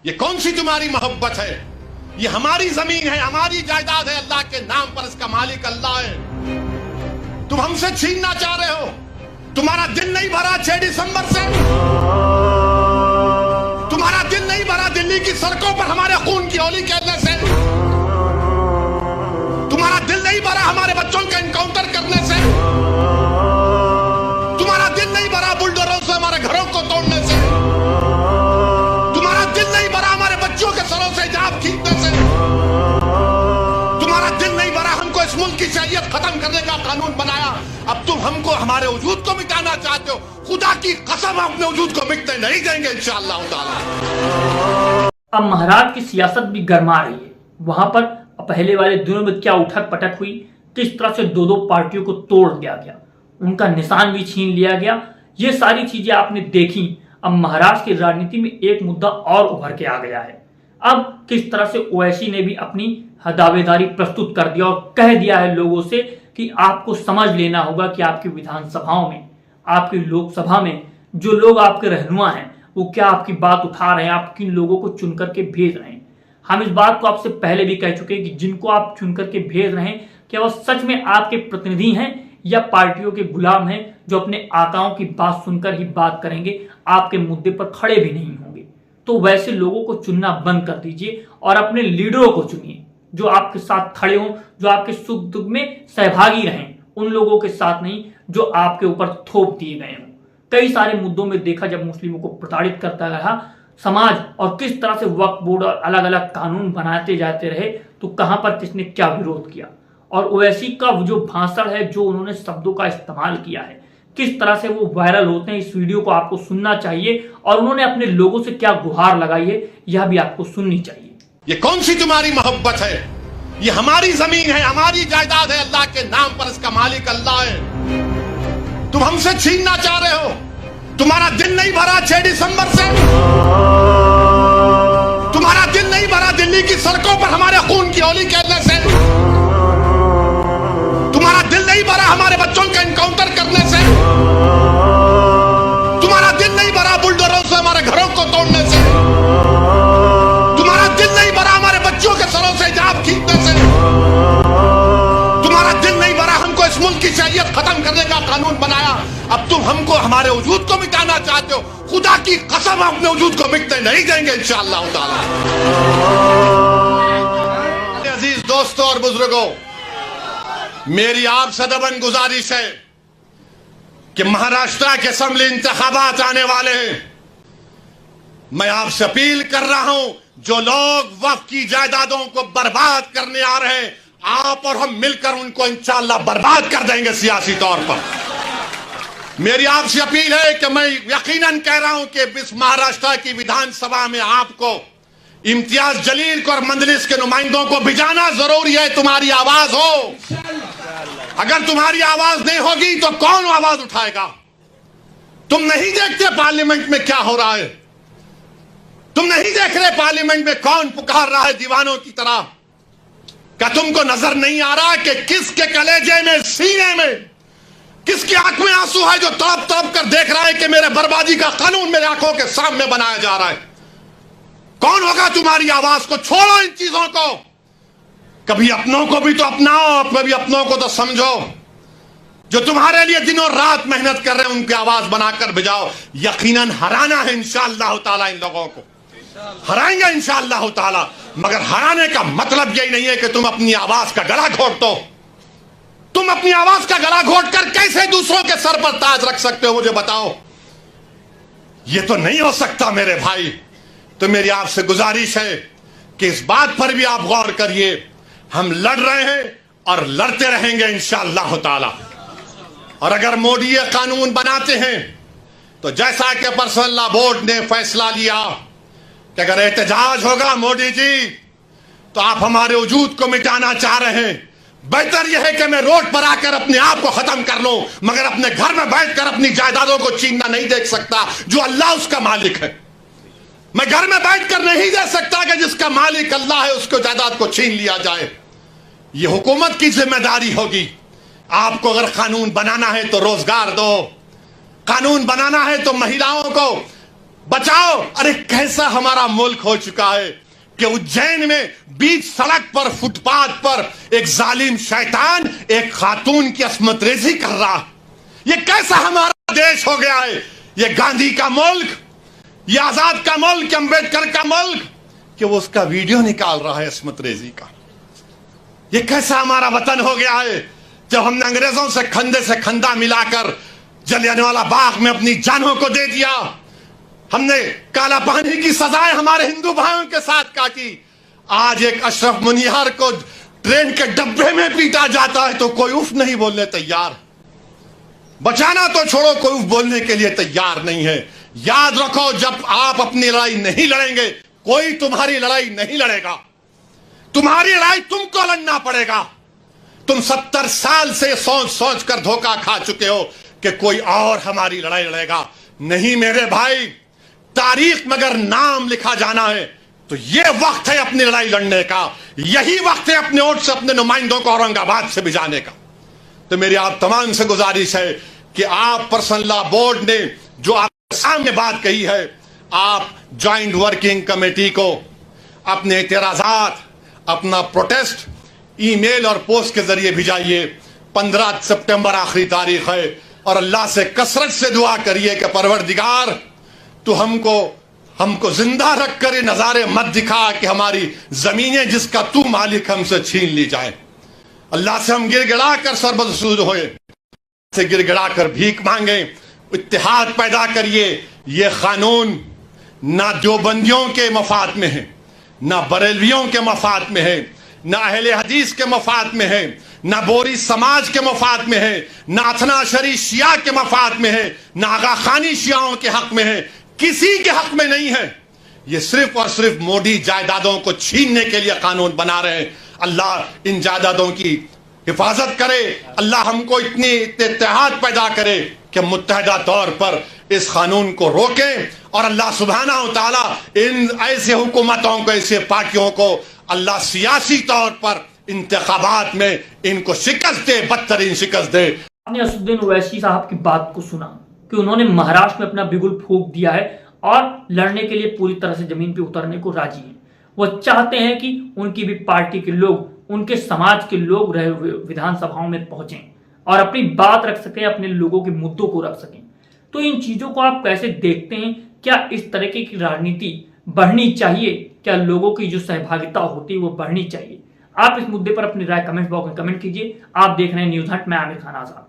ये कौन सी तुम्हारी मोहब्बत है? ये हमारी जमीन है, हमारी जायदाद है, अल्लाह के नाम पर इसका मालिक अल्लाह है। तुम हमसे छीनना चाह रहे हो। तुम्हारा दिल नहीं भरा 6 दिसंबर से, तुम्हारा दिल नहीं भरा दिल्ली की सड़कों पर हमारे खून की होली खेलने से, तुम्हारा दिल नहीं भरा हमारे बच्चों का एनकाउंटर करने से, तुम्हारा दिल नहीं भरा बुलडोजरों से हमारे घरों को तोड़ने से, तुम्हारा दिल नहीं भरा हमारे बच्चों के सरों से हिजाब खींचने से, तुम्हारा दिल नहीं भरा हमको इस मुल्क की शरीयत खत्म करने का कानून बनाया। अब तुम हमको हमारे वजूद को मिटाना चाहते हो। खुदा की कसम अपने वजूद को मिटने नहीं देंगे इंशाअल्लाह ताला। अब महाराज की सियासत भी गरमा रही है। वहां पर पहले वाले दिनों में क्या उठक पटक हुई, किस तरह से दो पार्टियों को तोड़ दिया गया, उनका निशान भी छीन लिया गया, ये सारी चीजें आपने देखी। अब महाराष्ट्र की राजनीति में एक मुद्दा और उभर के आ गया है। अब किस तरह से ओवैसी ने भी अपनी दावेदारी प्रस्तुत कर दिया और कह दिया है लोगों से कि आपको समझ लेना होगा कि आपकी विधानसभाओं में, आपकी लोकसभा में जो लोग आपके रहनुमा हैं वो क्या आपकी बात उठा रहे हैं, आप किन लोगों को चुन करके भेज रहे हैं। हम इस बात को आपसे पहले भी कह चुके हैं कि जिनको आप चुन करके भेज रहे हैं क्या वो सच में आपके प्रतिनिधि हैं या पार्टियों के गुलाम हैं जो अपने आकाओं की बात सुनकर ही बात करेंगे, आपके मुद्दे पर खड़े भी नहीं होंगे। तो वैसे लोगों को चुनना बंद कर दीजिए और अपने लीडरों को चुनिए जो आपके साथ खड़े हों, जो आपके सुख दुख में सहभागी रहें, उन लोगों के साथ नहीं जो आपके ऊपर थोप दिए गए हों। कई सारे मुद्दों में देखा जब मुस्लिमों को प्रताड़ित करता रहा समाज और किस तरह से वक्फ बोर्ड और अलग अलग कानून बनाते जाते रहे तो कहां पर किसने क्या विरोध किया। और ओवैसी का जो भाषण है, जो उन्होंने शब्दों का इस्तेमाल किया है, किस तरह से वो वायरल होते हैं, इस वीडियो को आपको सुनना चाहिए और उन्होंने अपने लोगों से क्या गुहार लगाई है यह भी आपको सुननी चाहिए। ये कौन सी तुम्हारी मोहब्बत है? ये हमारी जमीन है, हमारी जायदाद है, अल्लाह के नाम पर इसका मालिक अल्लाह है। तुम हमसे छीनना चाह रहे हो। तुम्हारा दिल नहीं भरा 6 दिसंबर से, तुम्हारा दिल नहीं भरा दिल्ली की सड़कों पर हमारे खून की होली खेलने से, तुम्हारा दिल नहीं भरा हमारे बच्चों का एनकाउंटर करने से, तुम्हारा दिल नहीं भरा बुलडोजरों से हमारे घरों को तोड़ने से, तुम्हारा दिल नहीं भरा हमारे बच्चों के सरों से हिजाब खींचने से, तुम्हारा दिल नहीं भरा हमको इस मुल्क की शरीयत खत्म करने का कानून बनाया। अब तुम हमको हमारे वजूद को मिटाना चाहते हो। खुदा की कसम अपने वजूद को मिटने नहीं देंगे इंशाअल्लाह ताला। अजीज दोस्तों और बुजुर्गों, मेरी आपसे दबन गुजारिश है कि महाराष्ट्र के असेंबली इंतखाबात आने वाले हैं। मैं आपसे अपील कर रहा हूं, जो लोग वक्फ की जायदादों को बर्बाद करने आ रहे हैं, आप और हम मिलकर उनको इंशाअल्लाह बर्बाद कर देंगे सियासी तौर पर। मेरी आपसे अपील है कि मैं यकीनन कह रहा हूं कि इस महाराष्ट्र की विधानसभा में आपको इम्तियाज जलील को और मंजलिस के नुमाइंदों को भिजाना जरूरी है। तुम्हारी आवाज हो, अगर तुम्हारी आवाज नहीं होगी तो कौन आवाज उठाएगा? तुम नहीं देखते पार्लियामेंट में क्या हो रहा है? तुम नहीं देख रहे पार्लियामेंट में कौन पुकार रहा है दीवानों की तरह? क्या तुमको नजर नहीं आ रहा कि किसके कलेजे में, सीने में, किसकी आंख में आंसू है जो तड़प तड़प कर देख रहा है कि मेरे बर्बादी का कानून मेरे आंखों के सामने बनाया जा रहा है? कौन होगा तुम्हारी आवाज को? छोड़ो इन चीजों को। कभी अपनों को भी तो अपनाओ, कभी अपनों को तो समझो। जो तुम्हारे लिए दिनों रात मेहनत कर रहे हैं उनकी आवाज बनाकर भिजाओ। यकीनन हराना है इंशाअल्लाह ताला, इन लोगों को हराएंगे इंशाअल्लाह ताला। मगर हराने का मतलब यही नहीं है कि तुम अपनी आवाज का गला घोट दो। तुम अपनी आवाज का गला घोट कर कैसे दूसरों के सर पर ताज रख सकते हो, मुझे बताओ। यह तो नहीं हो सकता मेरे भाई। तो मेरी आपसे गुजारिश है कि इस बात पर भी आप गौर करिए। हम लड़ रहे हैं और लड़ते रहेंगे इंशाअल्लाह ताला। और अगर मोदी ये कानून बनाते हैं तो जैसा कि पर्सनल लॉ बोर्ड ने फैसला लिया कि अगर एहतजाज होगा मोदी जी तो आप हमारे वजूद को मिटाना चाह रहे हैं, बेहतर यह है कि मैं रोड पर आकर अपने आप को खत्म कर लूं, मगर अपने घर में बैठकर अपनी जायदादों को छीनना नहीं देख सकता जो अल्लाह उसका मालिक है। मैं घर में बैठकर नहीं दे सकता कि जिसका मालिक अल्लाह है उसको जायदाद को छीन लिया जाए। यह हुकूमत की जिम्मेदारी होगी। आपको अगर कानून बनाना है तो रोजगार दो, कानून बनाना है तो महिलाओं को बचाओ। अरे कैसा हमारा मुल्क हो चुका है कि उज्जैन में बीच सड़क पर फुटपाथ पर एक जालिम शैतान एक खातून की अस्मत रेजी कर रहा है। ये कैसा हमारा देश हो गया है? ये गांधी का मुल्क, ये आजाद का मुल्क, अंबेडकर का मुल्क, कि वो उसका वीडियो निकाल रहा है अस्मत रेजी का। ये कैसा हमारा वतन हो गया है जब हमने अंग्रेजों से खंदा मिलाकर जलियांवाला बाग में अपनी जानों को दे दिया। हमने काला पानी की सजाएं हमारे हिंदू भाइयों के साथ काटी। आज एक अशरफ मुनियार को ट्रेन के डब्बे में पीटा जाता है तो कोई उफ नहीं बोलने तैयार। बचाना तो छोड़ो, कोई उफ बोलने के लिए तैयार नहीं है। याद रखो, जब आप अपनी लड़ाई नहीं लड़ेंगे कोई तुम्हारी लड़ाई नहीं लड़ेगा। तुम्हारी लड़ाई तुमको लड़ना पड़ेगा। तुम 70 साल से सोच सोच कर धोखा खा चुके हो कि कोई और हमारी लड़ाई लड़ेगा। नहीं मेरे भाई, तारीख में अगर नाम लिखा जाना है तो यह वक्त है अपनी लड़ाई लड़ने का। यही वक्त है अपने वोट से अपने नुमाइंदों को औरंगाबाद से भिजाने का। तो मेरी आप तमाम से गुजारिश है कि आप पर्सनल लॉ बोर्ड ने जो आपके सामने बात कही है, आप ज्वाइंट वर्किंग कमेटी को अपने एतराजात, अपना प्रोटेस्ट ईमेल और पोस्ट के जरिए भिजाइए। 15 सितंबर आखिरी तारीख है और अल्लाह से कसरत से दुआ करिए कि परवरदिगार तो हमको जिंदा रखकर ये नजारे मत दिखा कि हमारी जमीनें जिसका तू मालिक हमसे छीन ली जाए। अल्लाह से हम गिड़गिड़ा कर सरबसूद होए, से गिड़गिड़ा कर भीख मांगे, इत्तेहाद पैदा करिए। ये कानून ना देवबंदियों के मफाद में है, ना बरेलवियों के मफाद में है, ना अहले हदीस के मफाद में है, ना बोरी समाज के मफाद में है, ना अथना शरी शिया के मफाद में है, ना आगा खानी शियाओं के हक में है, किसी के हक में नहीं है। ये सिर्फ और सिर्फ मोदी जायदादों को छीनने के लिए कानून बना रहे हैं। अल्लाह इन जायदादों की हिफाजत करे। अल्लाह हमको इतने इत्तेहाद पैदा करे कि मुत्तहदा तौर पर इस कानून को रोकें और अल्लाह सुब्हानहू व तआला इन ऐसे हुकूमतों को, ऐसे पार्टियों को अल्लाह सियासी तौर पर इंतखाबात में इनको शिकस्त दे, बदतरीन शिकस्त दे। आपने असदुद्दीन ओवैसी साहब की बात को सुना कि उन्होंने महाराष्ट्र में अपना बिगुल फूंक दिया है और लड़ने के लिए पूरी तरह से जमीन पे उतरने को राजी हैं। वो चाहते हैं कि उनकी भी पार्टी के लोग, उनके समाज के लोग रहे हुए विधानसभाओं में पहुंचें और अपनी बात रख सकें, अपने लोगों के मुद्दों को रख सकें। तो इन चीजों को आप कैसे देखते हैं? क्या इस तरीके की राजनीति बढ़नी चाहिए? क्या लोगों की जो सहभागिता होती है वो बढ़नी चाहिए? आप इस मुद्दे पर अपनी राय कमेंट बॉक्स में कमेंट कीजिए। आप देख रहे हैं न्यूज़ हंट, मैं आमिर खान आजाद।